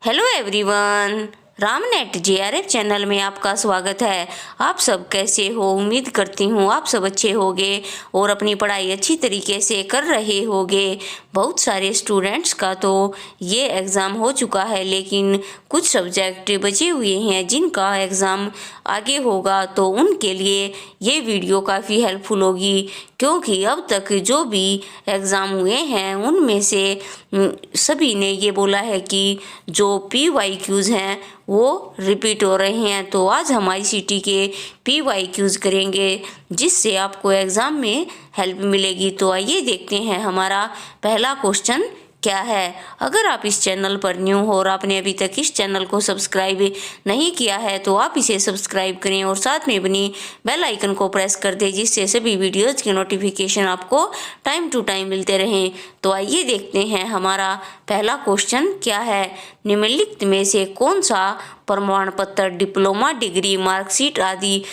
Hello everyone, रामनेट JRF channel में आपका स्वागत है। आप सब कैसे हो? उम्मीद करती हूँ आप सब अच्छे होंगे और अपनी पढ़ाई अच्छी तरीके से कर रहे होंगे। बहुत सारे स्टूडेंट्स का तो ये एग्ज़ाम हो चुका है, लेकिन कुछ सब्जेक्ट बचे हुए हैं जिनका एग्ज़ाम आगे होगा, तो उनके लिए ये वीडियो काफ़ी हेल्पफुल होगी, क्योंकि अब तक जो भी एग्ज़ाम हुए हैं उनमें से सभी ने ये बोला है कि जो PYQs हैं वो रिपीट हो रहे हैं। तो आज हम ICT के PYQs करेंगे, जिससे आपको एग्ज़ाम में हेल्प मिलेगी। तो आइए देखते हैं हमारा पहला क्वेश्चन क्या है। अगर आप इस चैनल पर न्यू हो और आपने अभी तक इस चैनल को सब्सक्राइब नहीं किया है तो आप इसे सब्सक्राइब करें और साथ में बनी बेल आइकन को प्रेस कर दें, जिससे सभी वीडियोज़ की नोटिफिकेशन आपको टाइम टू टाइम मिलते रहें। तो आइए देखते हैं हमारा पहला क्वेश्चन क्या है। निम्नलिखित में से कौन सा प्रमाण पत्र, डिप्लोमा, डिग्री, मार्कशीट आदि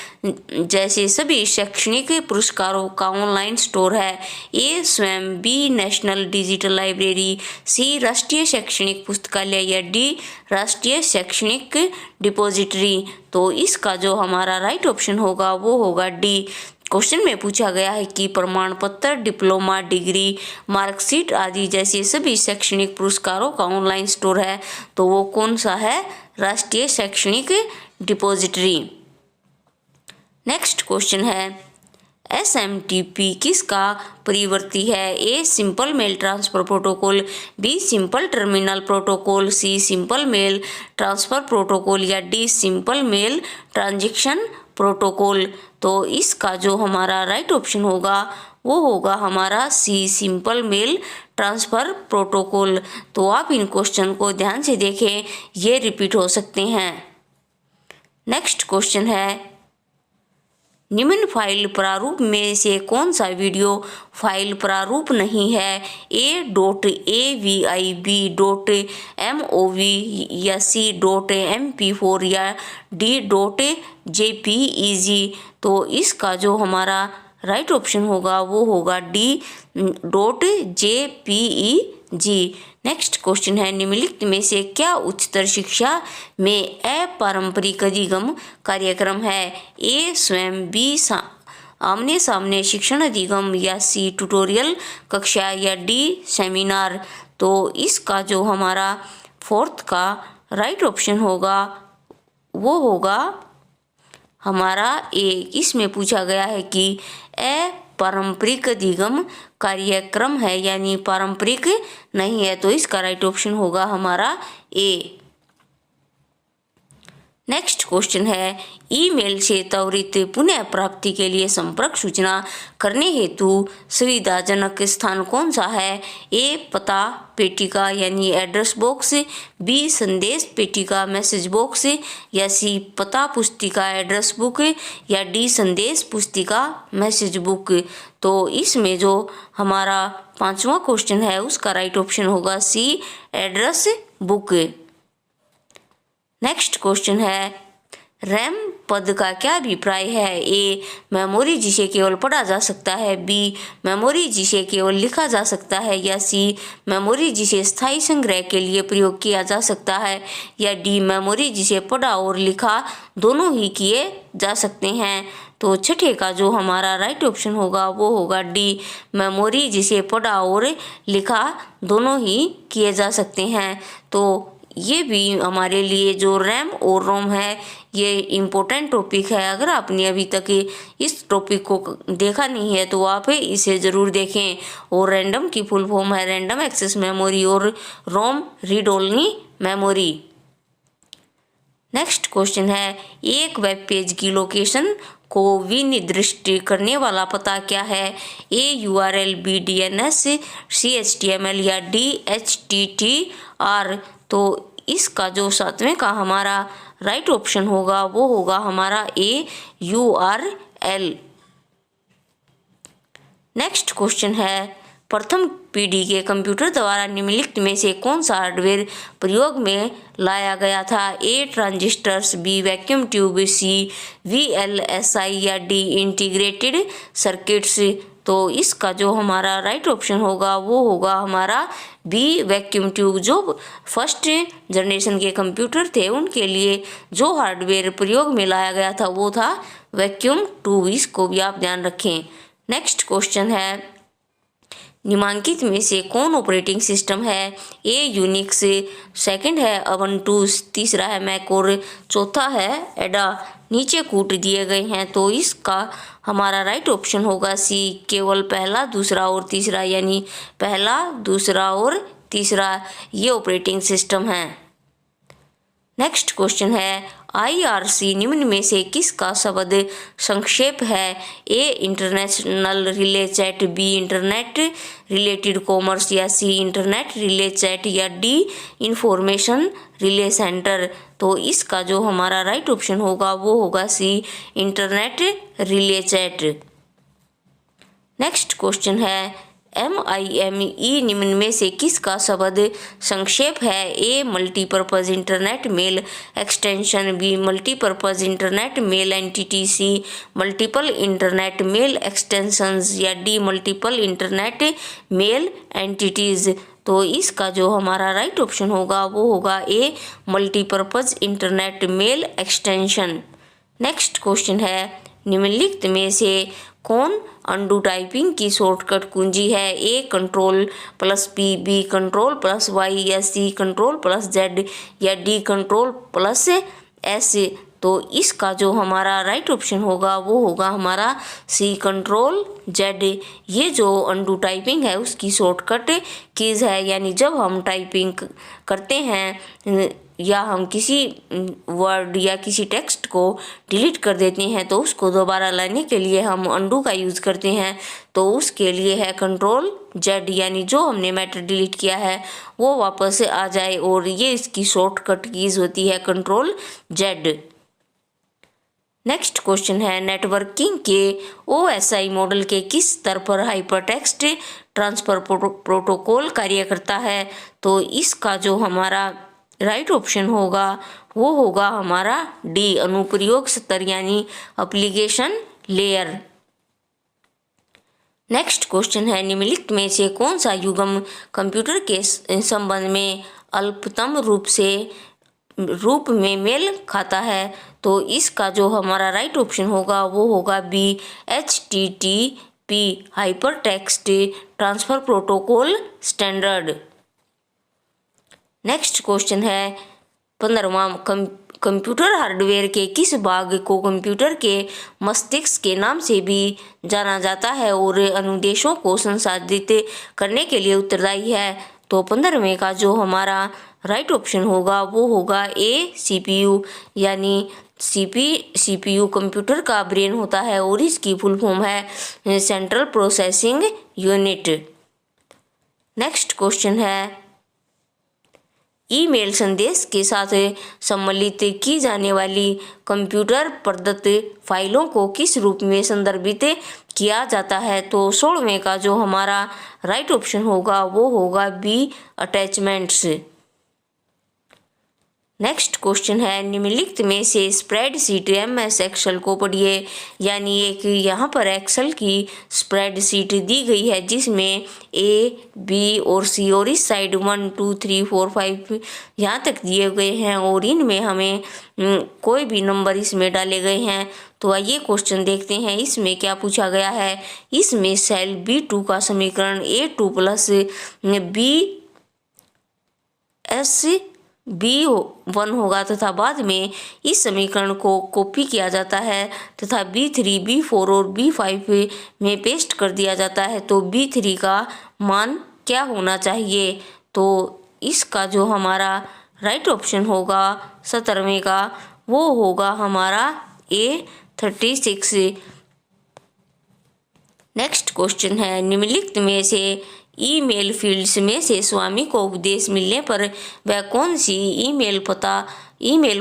जैसे सभी शैक्षणिक पुरस्कारों का ऑनलाइन स्टोर है? ए स्वयं, बी नेशनल डिजिटल लाइब्रेरी, सी राष्ट्रीय शैक्षणिक पुस्तकालय या डी राष्ट्रीय शैक्षणिक डिपॉजिटरी। तो इसका जो हमारा राइट ऑप्शन होगा वो होगा डी। क्वेश्चन में पूछा गया है कि प्रमाण पत्र, डिप्लोमा, डिग्री, मार्कशीट आदि जैसे सभी शैक्षणिक पुरस्कारों का ऑनलाइन स्टोर है, तो वो कौन सा है? राष्ट्रीय शैक्षणिक डिपॉजिटरी। नेक्स्ट क्वेश्चन है, SMTP किसका परिवर्ती है? A simple mail transfer protocol, B simple terminal protocol, C simple mail transfer protocol या D simple mail transaction protocol. तो इसका जो हमारा राइट ऑप्शन होगा वो होगा हमारा सी सिंपल मेल ट्रांसफ़र प्रोटोकॉल। तो आप इन क्वेश्चन को ध्यान से देखें, ये रिपीट हो सकते हैं। नेक्स्ट क्वेश्चन है, निम्न फाइल प्रारूप में से कौन सा वीडियो फाइल प्रारूप नहीं है? A.AVI, B.MOV या C.MP4 या D.JPEG। तो इसका जो हमारा राइट ऑप्शन होगा वो होगा D.JPEG। नेक्स्ट क्वेश्चन है, निम्नलिखित में से क्या उच्चतर शिक्षा में अपारंपरिक अधिगम कार्यक्रम है? ए स्वयं, बी आमने सामने शिक्षण अधिगम या सी ट्यूटोरियल कक्षा या डी सेमिनार। तो इसका जो हमारा फोर्थ का राइट ऑप्शन होगा वो होगा हमारा ए। इसमें पूछा गया है कि पारंपरिक अधिगम कार्यक्रम है, यानी पारंपरिक नहीं है, तो इसका राइट ऑप्शन होगा हमारा ए। नेक्स्ट क्वेश्चन है, ईमेल से त्वरित पुनः प्राप्ति के लिए संपर्क सूचना करने हेतु सुविधाजनक स्थान कौन सा है? ए पता पेटिका यानी एड्रेस बॉक्स, बी संदेश पेटिका मैसेज बॉक्स या सी पता पुस्तिका एड्रेस बुक या डी संदेश पुस्तिका मैसेज बुक। तो इसमें जो हमारा पांचवा क्वेश्चन है उसका राइट ऑप्शन होगा सी एड्रेस बुक। नेक्स्ट क्वेश्चन है, रैम पद का क्या अभिप्राय है? ए मेमोरी जिसे केवल पढ़ा जा सकता है, बी मेमोरी जिसे केवल लिखा जा सकता है या सी मेमोरी जिसे स्थायी संग्रह के लिए प्रयोग किया जा सकता है या डी मेमोरी जिसे पढ़ा और लिखा दोनों ही किए जा सकते हैं। तो छठे का जो हमारा राइट ऑप्शन होगा वो होगा डी मेमोरी जिसे पढ़ा और लिखा दोनों ही किए जा सकते हैं। तो ये भी हमारे लिए जो रैम और रोम है ये इम्पोर्टेंट टॉपिक है। अगर आपने अभी तक इस टॉपिक को देखा नहीं है तो आप इसे ज़रूर देखें। और रैंडम की फुल फॉर्म है रैंडम एक्सेस मेमोरी और ROM read only memory. Next question है, एक वेब पेज की लोकेशन को विनिर्दिष्ट करने वाला पता क्या है? ए URL, बी DNS, सी HTML या डी HTTR। तो इसका जो सातवें का हमारा राइट ऑप्शन होगा वो होगा हमारा ए URL। नेक्स्ट क्वेश्चन है, प्रथम पीढ़ी के कंप्यूटर द्वारा निम्नलिखित में से कौन सा हार्डवेयर प्रयोग में लाया गया था? ए ट्रांजिस्टर्स, बी वैक्यूम ट्यूब, सी VLSI या डी इंटीग्रेटेड सर्किट्स। तो इसका जो हमारा राइट ऑप्शन होगा वो होगा हमारा बी वैक्यूम ट्यूब। जो फर्स्ट जनरेशन के कंप्यूटर थे उनके लिए जो हार्डवेयर प्रयोग में लाया गया था वो था वैक्यूम ट्यूब। इसको भी आप ध्यान रखें। नेक्स्ट क्वेश्चन है, निम्नलिखित में से कौन ऑपरेटिंग सिस्टम है? ए यूनिक्स, सेकंड है उबुंटू, तीसरा है मैक और चौथा है एडा। नीचे कूट दिए गए हैं तो इसका हमारा राइट ऑप्शन होगा सी, केवल पहला, दूसरा और तीसरा, यानी पहला, दूसरा और तीसरा ये ऑपरेटिंग सिस्टम है। नेक्स्ट क्वेश्चन है, IRC निम्न में से किसका शब्द संक्षेप है? A international relay chat, B internet related commerce, या सी इंटरनेट रिले चैट, या डी इंफॉर्मेशन रिले सेंटर। तो इसका जो हमारा राइट ऑप्शन होगा वो होगा C, internet relay chat. Next question है, MIME निम्न में से किसका शब्द संक्षेप है? A multipurpose internet mail extension, B multipurpose internet mail entity, C multiple internet mail extensions, या D multiple internet mail entities. तो इसका जो हमारा राइट ऑप्शन होगा वो होगा A multipurpose internet mail extension. Next question है, निम्नलिखित में से कौन अंडू टाइपिंग की शॉर्टकट कुंजी है? ए Ctrl+P, बी Ctrl+Y, या सी Ctrl+Z, या डी Ctrl+S। तो इसका जो हमारा राइट ऑप्शन होगा वो होगा हमारा सी Ctrl+Z। ये जो अंडू टाइपिंग है उसकी शॉर्टकट कीज है, यानी जब हम टाइपिंग करते हैं या हम किसी वर्ड या किसी टेक्स्ट को डिलीट कर देते हैं तो उसको दोबारा लाने के लिए हम अंडू का यूज़ करते हैं। तो उसके लिए है Ctrl+Z, यानी जो हमने मैटर डिलीट किया है वो वापस आ जाए, और ये इसकी शॉर्टकट कीज होती है Ctrl+Z। नेक्स्ट क्वेश्चन है, नेटवर्किंग के OSI मॉडल के किस स्तर पर हाइपरटेक्स्ट ट्रांसफर प्रोटोकॉल कार्य करता है? तो इसका जो हमारा राइट ऑप्शन होगा वो होगा हमारा डी, अनुप्रयोग स्तर, यानी एप्लीकेशन लेयर। नेक्स्ट क्वेश्चन है, निम्नलिखित में से कौन सा युग्म कंप्यूटर के संबंध में अल्पतम रूप में मेल खाता है? तो इसका जो हमारा राइट ऑप्शन होगा वो होगा B, HTTP hypertext transfer protocol standard. Next question है, 15वां, कंप्यूटर हार्डवेयर के किस भाग को कंप्यूटर के मस्तिष्क के नाम से भी जाना जाता है और अनुदेशों को संसाधित करने के लिए उत्तरदायी है? तो 15वें का जो हमारा राइट ऑप्शन होगा वो होगा ए CPU, यानी CPU कंप्यूटर का ब्रेन होता है और इसकी फुल फॉर्म है central processing unit. Next question है, ईमेल संदेश के साथ सम्मिलित की जाने वाली कंप्यूटर प्रदत्त फाइलों को किस रूप में संदर्भित किया जाता है? तो 16वें का जो हमारा राइट ऑप्शन होगा वो होगा बी, अटैचमेंट्स। नेक्स्ट क्वेश्चन है, निम्नलिखित में से स्प्रेडशीट MS एक्सेल को पढ़िए, यानी एक यहाँ पर एक्सेल की स्प्रेडशीट दी गई है जिसमें A, B और C और इस साइड 1 2 3 4 5 यहाँ तक दिए गए हैं और इनमें हमें कोई भी नंबर इसमें डाले गए हैं। तो आइए क्वेश्चन देखते हैं इसमें क्या पूछा गया है। इसमें सेल B2 का समीकरण A2 प्लस B1 होगा तथा बाद में इस समीकरण को कॉपी किया जाता है तथा B3, B4 और B5 में पेस्ट कर दिया जाता है। तो B3 का मान क्या होना चाहिए? तो इसका जो हमारा राइट ऑप्शन होगा 17वें का वो होगा हमारा A36। नेक्स्ट क्वेश्चन है, निम्नलिखित में से ईमेल फील्ड्स में से स्वामी को उपदेश मिलने पर वह कौन सी ईमेल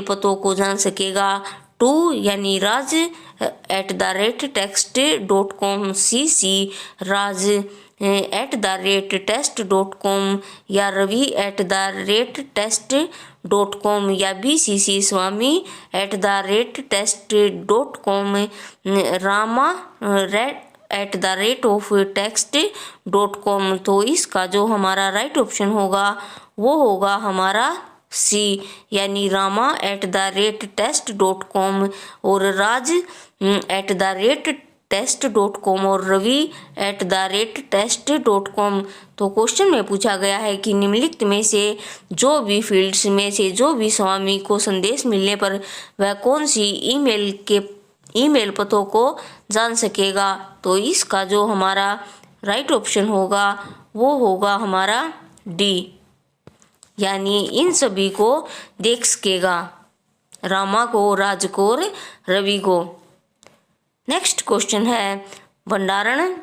पतों को जान सकेगा? टू, यानी raj@text.com, CC raj@test.com, या ravi@test.com, या BCC swami@test.com, @text.com। तो इसका जो हमारा राइट ऑप्शन होगा वो होगा हमारा सी, यानी रामा @text.com और राज @text.com और रवि @text.com। तो क्वेश्चन में पूछा गया है कि निम्नलिखित में से जो भी फील्ड्स में से जो भी स्वामी को संदेश मिलने पर वह कौन सी ईमेल पतों को जान सकेगा। तो इसका जो हमारा राइट ऑप्शन होगा वो होगा हमारा डी, यानी इन सभी को देख सकेगा, रामा को, राज को और रवि को। नेक्स्ट क्वेश्चन है भंडारण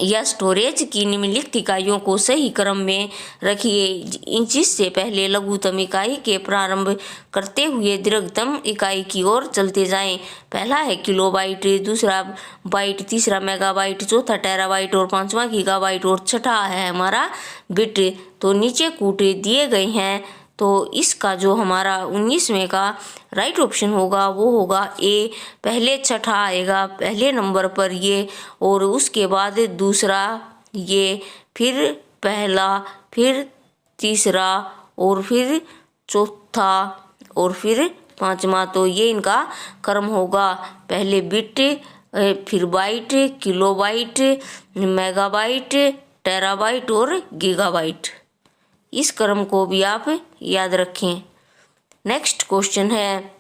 या स्टोरेज की निम्नलिखित इकाइयों को सही क्रम में रखिए, जिससे पहले लघुतम इकाई के प्रारंभ करते हुए दीर्घतम इकाई की ओर चलते जाएं। पहला है किलोबाइट, दूसरा बाइट, तीसरा मेगाबाइट, चौथा टेराबाइट और पांचवा गीगाबाइट और छठा है हमारा बिट। तो नीचे कूट दिए गए हैं, तो इसका जो हमारा 19वें का राइट ऑप्शन होगा वो होगा ए। पहले छठा आएगा पहले नंबर पर ये, और उसके बाद दूसरा ये, फिर पहला, फिर तीसरा और फिर चौथा और फिर पांचवा। तो ये इनका क्रम होगा, पहले बिट, फिर बाइट, किलोबाइट, मेगाबाइट, टेराबाइट और गीगाबाइट। इस क्रम को भी आप याद रखें। नेक्स्ट क्वेश्चन है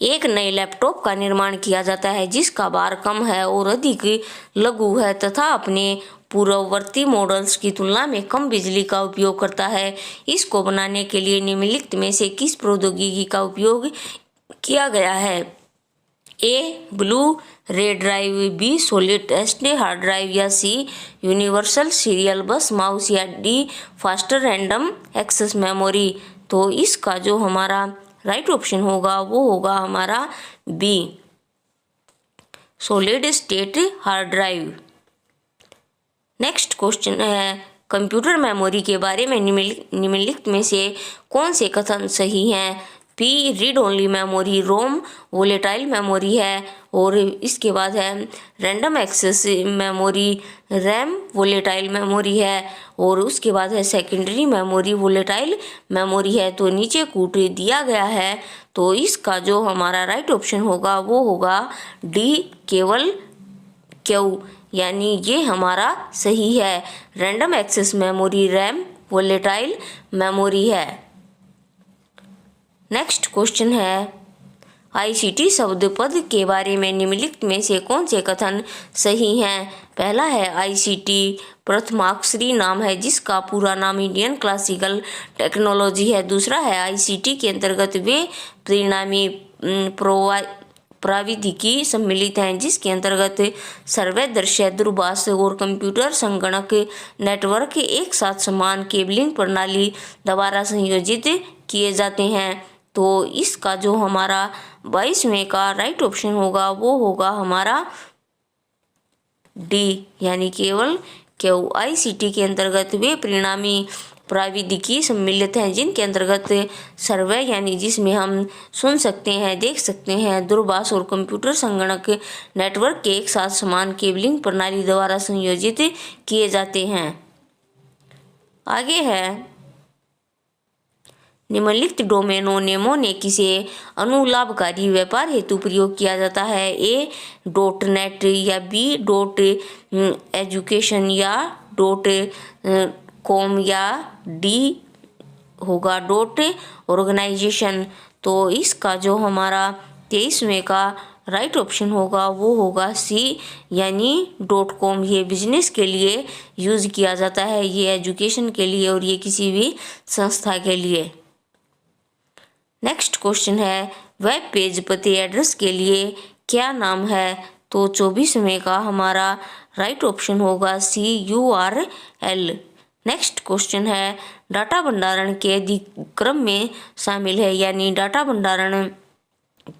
एक नए लैपटॉप का निर्माण किया जाता है जिसका भार कम है और अधिक लघु है तथा अपने पूर्ववर्ती मॉडल्स की तुलना में कम बिजली का उपयोग करता है। इसको बनाने के लिए निम्नलिखित में से किस प्रौद्योगिकी का उपयोग किया गया है। A Blu ray drive, B solid state hard drive, या C universal serial bus mouse, या D faster random access memory. तो इसका जो हमारा राइट ऑप्शन होगा वो होगा हमारा B, solid state hard drive. Next question है कंप्यूटर मेमोरी के बारे में निम्नलिखित में से कौन से कथन सही हैं। P read only memory, ROM volatile memory है, और इसके बाद है random access memory, RAM volatile memory है, और उसके बाद है सेकेंडरी मेमोरी वोलेटाइल मेमोरी है। तो नीचे कूट दिया गया है, तो इसका जो हमारा राइट ऑप्शन होगा वो होगा डी, केवल क्यू, यानी ये हमारा सही है। Random access memory RAM volatile memory है। नेक्स्ट क्वेश्चन है आईसीटी शब्द पद के बारे में निम्नलिखित में से कौन से कथन सही हैं। पहला है आईसीटी प्रथमाक्षरी नाम है जिसका पूरा नाम इंडियन क्लासिकल टेक्नोलॉजी है। दूसरा है आईसीटी के अंतर्गत वे परिणामी प्राविधिकी सम्मिलित हैं जिसके अंतर्गत सर्वे, दृश्य, दूरभाष और कंप्यूटर संगणक नेटवर्क एक साथ समान केबलिंग प्रणाली द्वारा संयोजित किए जाते हैं। तो इसका जो हमारा 22वें का राइट ऑप्शन होगा वो होगा हमारा डी, यानी केवल क्यू। आईसीटी के अंतर्गत वे परिणामी प्राविधिकी सम्मिलित हैं जिनके अंतर्गत सर्वे, यानी जिसमें हम सुन सकते हैं, देख सकते हैं, दूरभाष और कंप्यूटर संगणक नेटवर्क के एक साथ समान केबलिंग प्रणाली द्वारा संयोजित किए जाते हैं। आगे है निम्नलिखित डोमेनों नेमों ने किसे अनुलाभकारी व्यापार हेतु प्रयोग किया जाता है। ए .net, या बी .education, या .com, या डी होगा .organization। तो इसका जो हमारा 23वें का राइट ऑप्शन होगा वो होगा सी, यानी .com। ये बिजनेस के लिए यूज़ किया जाता है, ये एजुकेशन के लिए और ये किसी भी संस्था के लिए। नेक्स्ट क्वेश्चन है वेब पेज पते एड्रेस के लिए क्या नाम है। तो 24वें का हमारा राइट ऑप्शन होगा सी, URL। नेक्स्ट क्वेश्चन है डाटा भंडारण के अधिक्रम में शामिल है, यानी डाटा भंडारण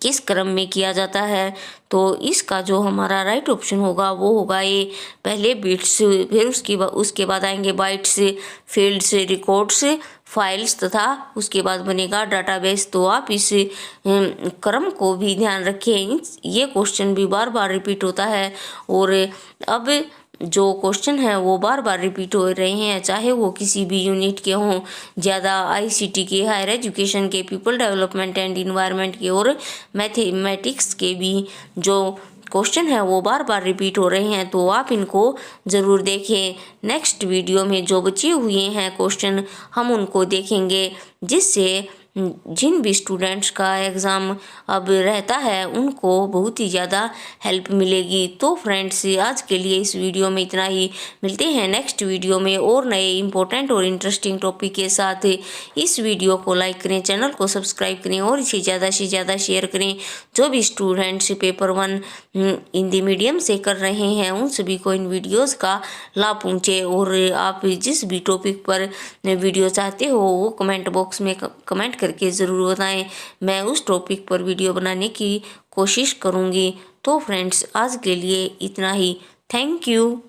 किस क्रम में किया जाता है। तो इसका जो हमारा राइट ऑप्शन होगा वो होगा ए, पहले बिट्स, फिर उसके बाद आएंगे बाइट्स, फील्ड्स, रिकॉर्ड्स, फाइल्स तथा उसके बाद बनेगा डाटाबेस। तो आप इस क्रम को भी ध्यान रखें। ये क्वेश्चन भी बार बार रिपीट होता है और अब जो क्वेश्चन है वो बार बार रिपीट हो रहे हैं, चाहे वो किसी भी यूनिट के हों, ज़्यादा आईसीटी के, हायर एजुकेशन के, पीपल डेवलपमेंट एंड इन्वायरमेंट के और मैथमेटिक्स के भी जो क्वेश्चन है वो बार बार रिपीट हो रहे हैं। तो आप इनको ज़रूर देखें। नेक्स्ट वीडियो में जो बचे हुए हैं क्वेश्चन हम उनको देखेंगे, जिससे जिन भी स्टूडेंट्स का एग्ज़ाम अब रहता है उनको बहुत ही ज़्यादा हेल्प मिलेगी। तो फ्रेंड्स, आज के लिए इस वीडियो में इतना ही। मिलते हैं नेक्स्ट वीडियो में और नए इंपॉर्टेंट और इंटरेस्टिंग टॉपिक के साथ। इस वीडियो को लाइक करें, चैनल को सब्सक्राइब करें और इसे ज़्यादा से ज़्यादा शेयर करें। जो भी स्टूडेंट्स पेपर 1 हिंदी मीडियम से कर रहे हैं उन सभी को इन वीडियोज़ का लाभ पहुँचे। और आप जिस भी टॉपिक पर वीडियो चाहते हो वो कमेंट बॉक्स में कमेंट करके ज़रूर बताएं। मैं उस टॉपिक पर वीडियो बनाने की कोशिश करूँगी। तो फ्रेंड्स, आज के लिए इतना ही। Thank you.